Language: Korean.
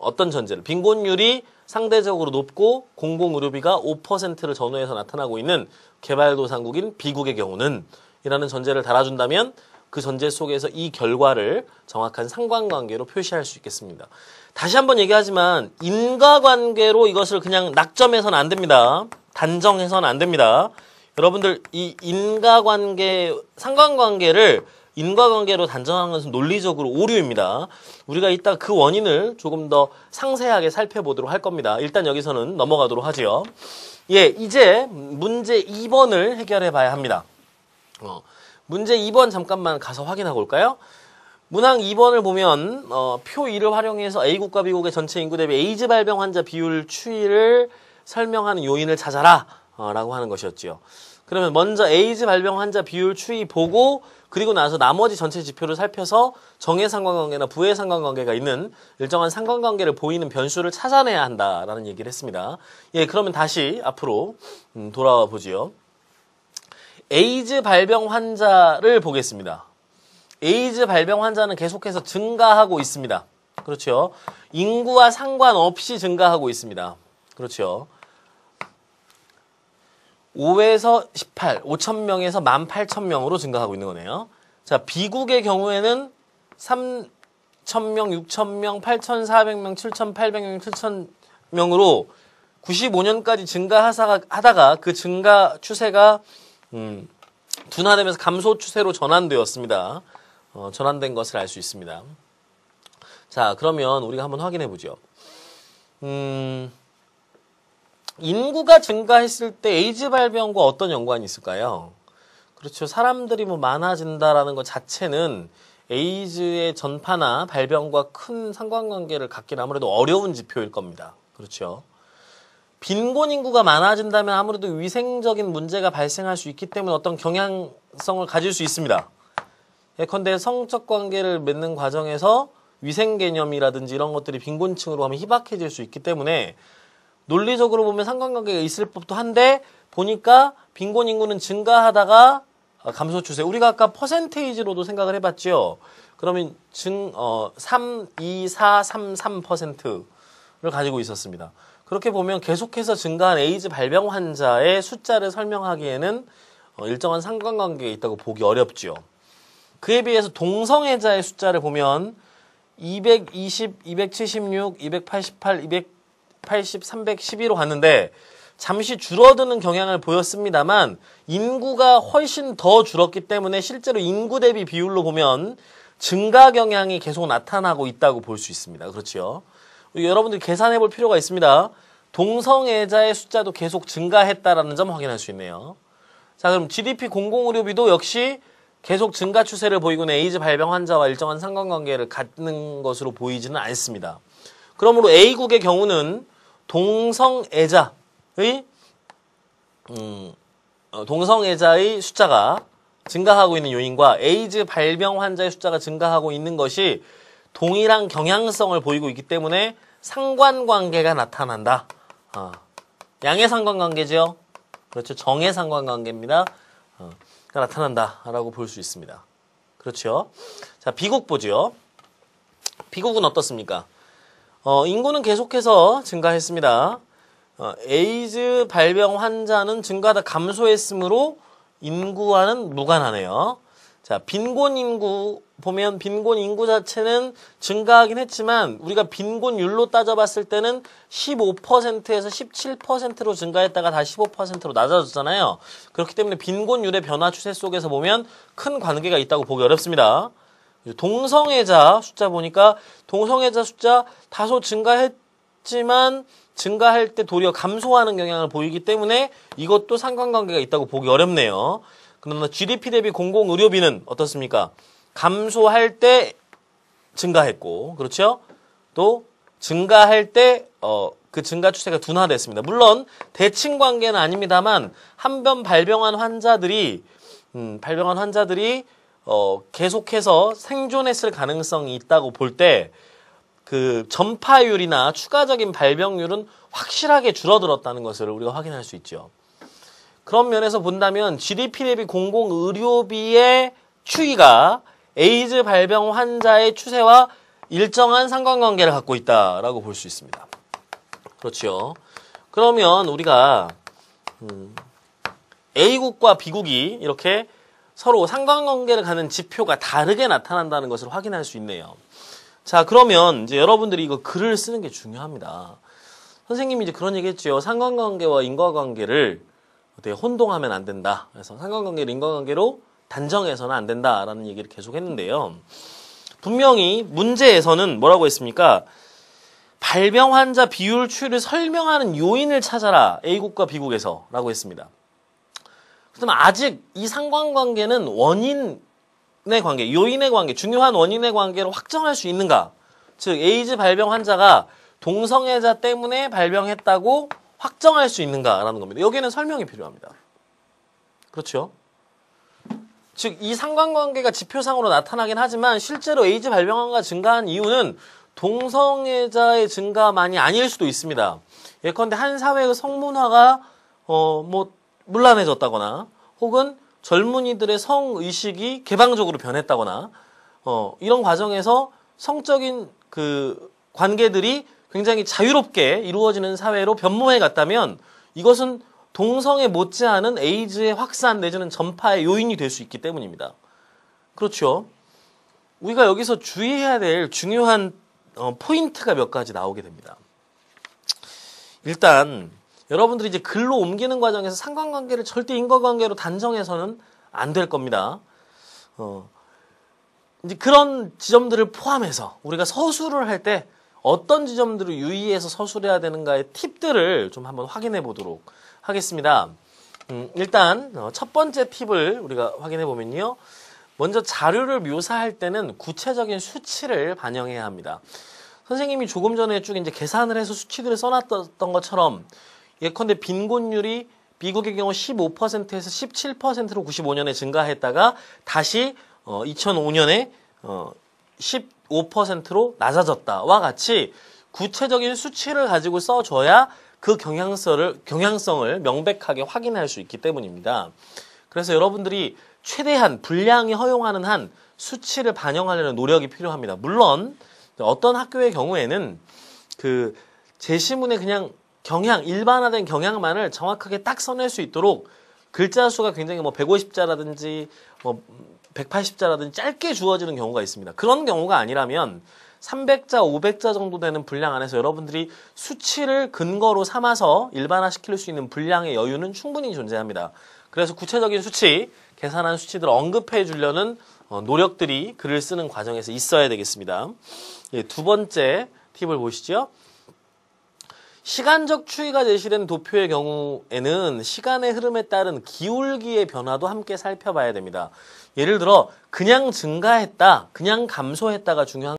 어떤 전제를? 빈곤율이 상대적으로 높고 공공의료비가 5%를 전후해서 나타나고 있는 개발도상국인 비국의 경우는 이라는 전제를 달아준다면 그 전제 속에서 이 결과를 정확한 상관관계로 표시할 수 있겠습니다. 다시 한번 얘기하지만 인과관계로 이것을 그냥 낙점해서는 안 됩니다. 단정해서는 안 됩니다. 여러분들 이 인과관계, 상관관계를 인과관계로 단정하는 것은 논리적으로 오류입니다. 우리가 이따 그 원인을 조금 더 상세하게 살펴보도록 할 겁니다. 일단 여기서는 넘어가도록 하지요. 예, 이제 문제 2번을 해결해 봐야 합니다. 문제 2번 잠깐만 가서 확인하고 올까요? 문항 2번을 보면 표 2를 활용해서 A국과 B국의 전체 인구 대비 에이즈 발병 환자 비율 추이를 설명하는 요인을 찾아라 라고 하는 것이었죠. 그러면 먼저 에이즈 발병 환자 비율 추이 보고 그리고 나서 나머지 전체 지표를 살펴서 정의 상관관계나 부의 상관관계가 있는 일정한 상관관계를 보이는 변수를 찾아내야 한다라는 얘기를 했습니다. 예, 그러면 다시 앞으로 돌아와 보지요. 에이즈 발병 환자를 보겠습니다. 에이즈 발병 환자는 계속해서 증가하고 있습니다. 그렇죠. 인구와 상관없이 증가하고 있습니다. 그렇죠. 5에서 18, 5,000명에서 18,000명으로 증가하고 있는 거네요. 자, 비국의 경우에는 3,000명, 6,000명, 8,400명, 7,800명, 7,000명으로 95년까지 증가하다가 그 증가 추세가 둔화되면서 감소 추세로 전환되었습니다. 전환된 것을 알 수 있습니다. 자, 그러면 우리가 한번 확인해 보죠. 인구가 증가했을 때 에이즈 발병과 어떤 연관이 있을까요? 그렇죠. 사람들이 뭐 많아진다라는 것 자체는 에이즈의 전파나 발병과 큰 상관관계를 갖기는 아무래도 어려운 지표일 겁니다. 그렇죠. 빈곤 인구가 많아진다면 아무래도 위생적인 문제가 발생할 수 있기 때문에 어떤 경향성을 가질 수 있습니다. 예컨대 성적 관계를 맺는 과정에서 위생 개념이라든지 이런 것들이 빈곤층으로 하면 희박해질 수 있기 때문에 논리적으로 보면 상관관계가 있을 법도 한데 보니까 빈곤 인구는 증가하다가 감소 추세. 우리가 아까 퍼센테이지로도 생각을 해봤죠. 그러면 3, 2, 4, 3, 3%를 가지고 있었습니다. 그렇게 보면 계속해서 증가한 에이즈 발병 환자의 숫자를 설명하기에는 일정한 상관관계가 있다고 보기 어렵죠. 그에 비해서 동성애자의 숫자를 보면 220, 276, 288, 280, 312로 갔는데 잠시 줄어드는 경향을 보였습니다만 인구가 훨씬 더 줄었기 때문에 실제로 인구 대비 비율로 보면 증가 경향이 계속 나타나고 있다고 볼 수 있습니다. 그렇죠? 여러분들 계산해 볼 필요가 있습니다. 동성애자의 숫자도 계속 증가했다라는 점 확인할 수 있네요. 자, 그럼 GDP 공공의료비도 역시 계속 증가 추세를 보이고는 에이즈 발병 환자와 일정한 상관관계를 갖는 것으로 보이지는 않습니다. 그러므로 A국의 경우는 동성애자의 숫자가 증가하고 있는 요인과 에이즈 발병 환자의 숫자가 증가하고 있는 것이 동일한 경향성을 보이고 있기 때문에 상관관계가 나타난다. 양의 상관관계죠. 그렇죠. 정의 상관관계입니다. 나타난다라고 볼 수 있습니다. 그렇죠. 자, 비국 보죠. 비국은 어떻습니까? 인구는 계속해서 증가했습니다. 에이즈 발병 환자는 증가하다 감소했으므로 인구와는 무관하네요. 자, 빈곤 인구 보면 빈곤 인구 자체는 증가하긴 했지만 우리가 빈곤율로 따져봤을 때는 15%에서 17%로 증가했다가 다시 15%로 낮아졌잖아요. 그렇기 때문에 빈곤율의 변화 추세 속에서 보면 큰 관계가 있다고 보기 어렵습니다. 동성애자 숫자 보니까 동성애자 숫자 다소 증가했지만 증가할 때 도리어 감소하는 경향을 보이기 때문에 이것도 상관관계가 있다고 보기 어렵네요. 그러나 GDP 대비 공공의료비는 어떻습니까? 감소할 때 증가했고, 그렇죠? 또 증가할 때 그 증가 추세가 둔화됐습니다. 물론 대칭 관계는 아닙니다만 한 번 발병한 환자들이 계속해서 생존했을 가능성이 있다고 볼 때 그 전파율이나 추가적인 발병률은 확실하게 줄어들었다는 것을 우리가 확인할 수 있죠. 그런 면에서 본다면 GDP 대비 공공의료비의 추이가 에이즈 발병 환자의 추세와 일정한 상관관계를 갖고 있다라고 볼 수 있습니다. 그렇죠. 그러면 우리가 A국과 B국이 이렇게 서로 상관관계를 가는 지표가 다르게 나타난다는 것을 확인할 수 있네요. 자, 그러면 이제 여러분들이 이거 글을 쓰는 게 중요합니다. 선생님이 이제 그런 얘기 했죠. 상관관계와 인과관계를 어떻게 혼동하면 안 된다. 그래서 상관관계를 인과관계로 단정해서는 안 된다라는 얘기를 계속 했는데요. 분명히 문제에서는 뭐라고 했습니까? 발병 환자 비율 추이를 설명하는 요인을 찾아라. A국과 B국에서 라고 했습니다. 그렇다면 아직 이 상관관계는 원인의 관계, 요인의 관계, 중요한 원인의 관계로 확정할 수 있는가? 즉 에이즈 발병 환자가 동성애자 때문에 발병했다고 확정할 수 있는가라는 겁니다. 여기에는 설명이 필요합니다. 그렇죠? 즉 이 상관관계가 지표상으로 나타나긴 하지만 실제로 에이즈 발병환자가 증가한 이유는 동성애자의 증가만이 아닐 수도 있습니다. 예컨대 한 사회의 성문화가 문란해졌다거나 혹은 젊은이들의 성의식이 개방적으로 변했다거나 이런 과정에서 성적인 그 관계들이 굉장히 자유롭게 이루어지는 사회로 변모해 갔다면 이것은 동성애 못지않은 에이즈의 확산 내지는 전파의 요인이 될 수 있기 때문입니다. 그렇죠. 우리가 여기서 주의해야 될 중요한 포인트가 몇 가지 나오게 됩니다. 일단 여러분들이 이제 글로 옮기는 과정에서 상관관계를 절대 인과관계로 단정해서는 안 될 겁니다. 이제 그런 지점들을 포함해서 우리가 서술을 할 때 어떤 지점들을 유의해서 서술해야 되는가의 팁들을 좀 한번 확인해 보도록 하겠습니다. 일단 첫 번째 팁을 우리가 확인해 보면요. 먼저 자료를 묘사할 때는 구체적인 수치를 반영해야 합니다. 선생님이 조금 전에 쭉 이제 계산을 해서 수치들을 써놨던 것처럼 예컨대 빈곤율이 미국의 경우 15%에서 17%로 95년에 증가했다가 다시 2005년에 15%로 낮아졌다와 같이 구체적인 수치를 가지고 써줘야 그 경향성을 명백하게 확인할 수 있기 때문입니다. 그래서 여러분들이 최대한 분량이 허용하는 한 수치를 반영하려는 노력이 필요합니다. 물론 어떤 학교의 경우에는 그 제시문에 그냥 일반화된 경향만을 정확하게 딱 써낼 수 있도록 글자 수가 굉장히 150자라든지 180자라든지 짧게 주어지는 경우가 있습니다. 그런 경우가 아니라면 300자, 500자 정도 되는 분량 안에서 여러분들이 수치를 근거로 삼아서 일반화시킬 수 있는 분량의 여유는 충분히 존재합니다. 그래서 구체적인 수치, 계산한 수치들을 언급해 주려는 노력들이 글을 쓰는 과정에서 있어야 되겠습니다. 예, 두 번째 팁을 보시죠. 시간적 추이가 제시된 도표의 경우에는 시간의 흐름에 따른 기울기의 변화도 함께 살펴봐야 됩니다. 예를 들어 그냥 증가했다, 그냥 감소했다가 중요한